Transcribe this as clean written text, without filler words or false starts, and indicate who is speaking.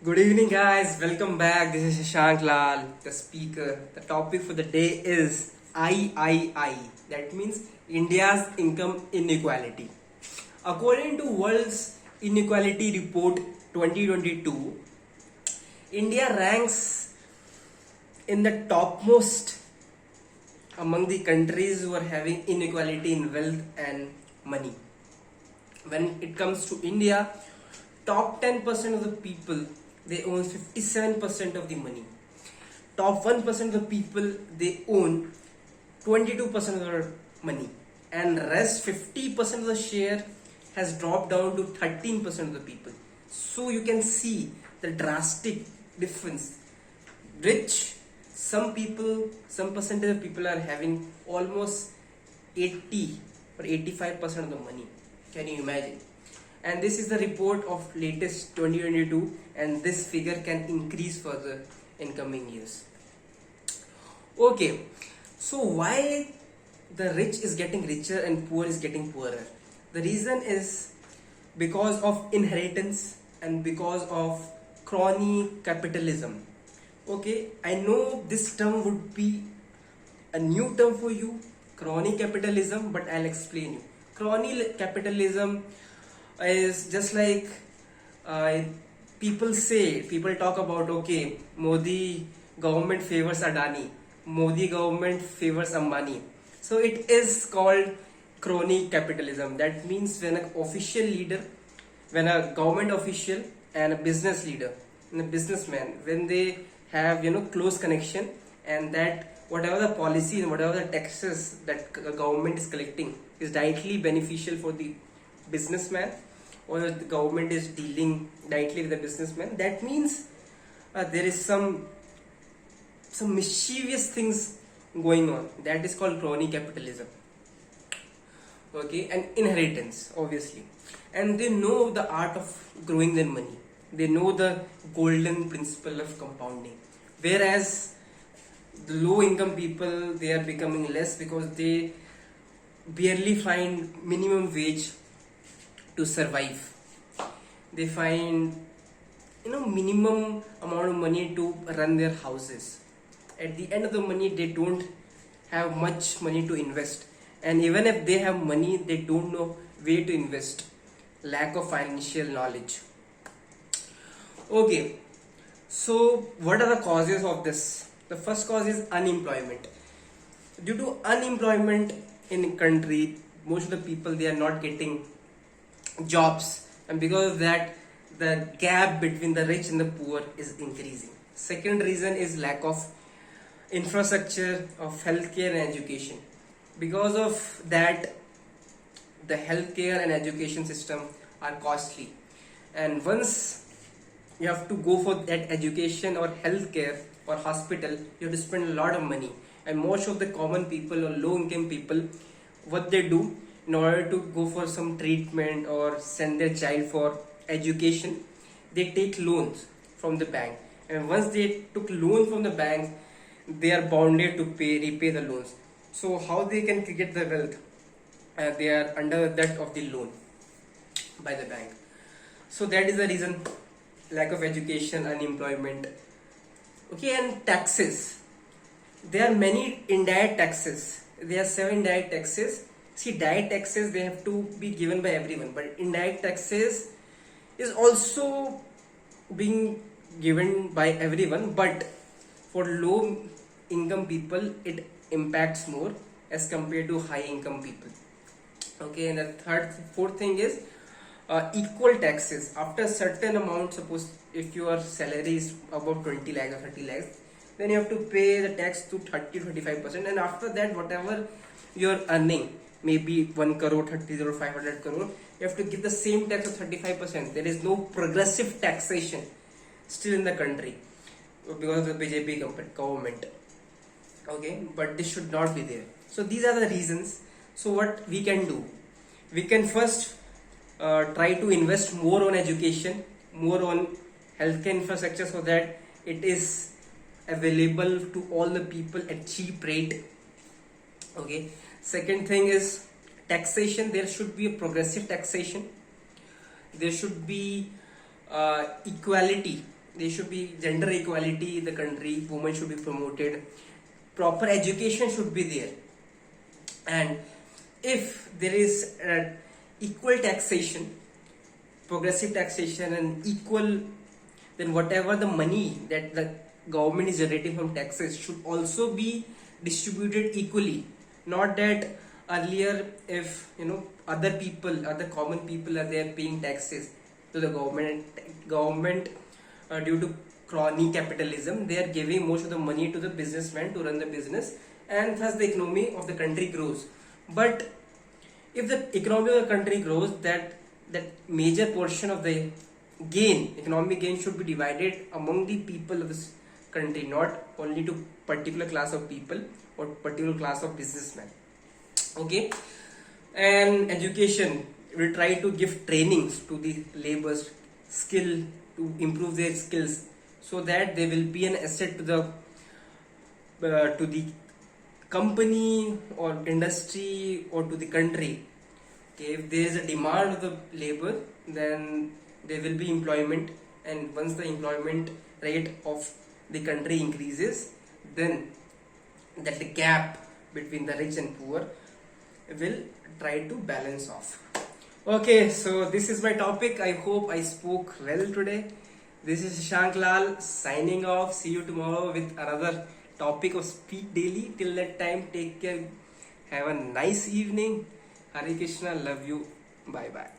Speaker 1: Good evening, guys. Welcome back. This is Shashank Lal, the speaker. The topic for the day is III. That means India's income inequality. According to World's Inequality Report 2022, India ranks in the topmost among the countries who are having inequality in wealth and money. When it comes to India, top 10% of the people, they own 57% of the money. Top 1% of the people, they own 22% of their money, and rest 50% of the share has dropped down to 13% of the people. So you can see the drastic difference. Rich, some percentage of people are having almost 80 or 85% of the money. Can you imagine? And this is the report of latest 2022, and this figure can increase further in coming years. Okay, so why the rich is getting richer and poor is getting poorer? The reason is because of inheritance and because of crony capitalism. Okay, I know this term would be a new term for you, crony capitalism, but I'll explain you. Crony capitalism is just like people talk about, okay, Modi government favors Adani, Modi government favors Ambani. So it is called crony capitalism. That means when a government official and a business leader and a businessman, when they have close connection, and that whatever the policy and whatever the taxes that the government is collecting is directly beneficial for the businessman, or the government is dealing directly with the businessman, that means there is some mischievous things going on. That is called crony capitalism. Okay, and inheritance, obviously. And they know the art of growing their money. They know the golden principle of compounding. Whereas the low income people, they are becoming less because they barely find minimum wage to survive. They find minimum amount of money to run their houses. At the end of the money, they don't have much money to invest, and even if they have money, they don't know where to invest. Lack of financial knowledge. Okay, so what are the causes of this? The first cause is unemployment. Due to unemployment in a country, most of the people, they are not getting jobs, and because of that, the gap between the rich and the poor is increasing. Second reason is lack of infrastructure of healthcare and education. Because of that, the healthcare and education system are costly, and once you have to go for that education or healthcare or hospital, you have to spend a lot of money. And most of the common people or low income people, what they do in order to go for some treatment or send their child for education, they take loans from the bank, and once they took loan from the bank, they are bounded to repay the loans. So how they can get the wealth? They are under the debt of the loan by the bank. So that is the reason: lack of education, unemployment. Okay, and taxes. There are many indirect taxes. There are 7 indirect taxes. See, direct taxes, they have to be given by everyone, but indirect taxes is also being given by everyone, but for low income people, it impacts more as compared to high income people. Okay, and the fourth thing is equal taxes. After a certain amount, suppose if your salary is about 20 lakhs or 30 lakhs, then you have to pay the tax to 30-35%, and after that, whatever you're earning, maybe 1 crore, 30 crore, 500 crore, you have to give the same tax of 35%. There is no progressive taxation still in the country because of the BJP government. Okay, but this should not be there. So these are the reasons. So what we can do? We can first try to invest more on education, more on healthcare infrastructure, so that it is available to all the people at cheap rate. Okay, second thing is taxation. There should be a progressive taxation. There should be equality there should be gender equality in the country. Women should be promoted. Proper education should be there. And if there is equal taxation, progressive taxation, and equal, then whatever the money that the government is generating from taxes should also be distributed equally. Not that earlier, if other people, other common people are there paying taxes to the government due to crony capitalism, they are giving most of the money to the businessman to run the business, and thus the economy of the country grows. But if the economy of the country grows, that major portion of the economic gain should be divided among the people of this country, not only to particular class of people or particular class of businessmen. Okay. And education, will try to give trainings to the laborers, skill, to improve their skills, so that they will be an asset to the company or industry or to the country. Okay, if there is a demand of the labor, then there will be employment, and once the employment rate of the country increases, then that the gap between the rich and poor will try to balance off. Okay, so this is my topic. I hope I spoke well today. This is Shashank Lal signing off. See you tomorrow with another topic of Speak Daily. Till that time, take care. Have a nice evening. Hare Krishna. Love you. Bye bye.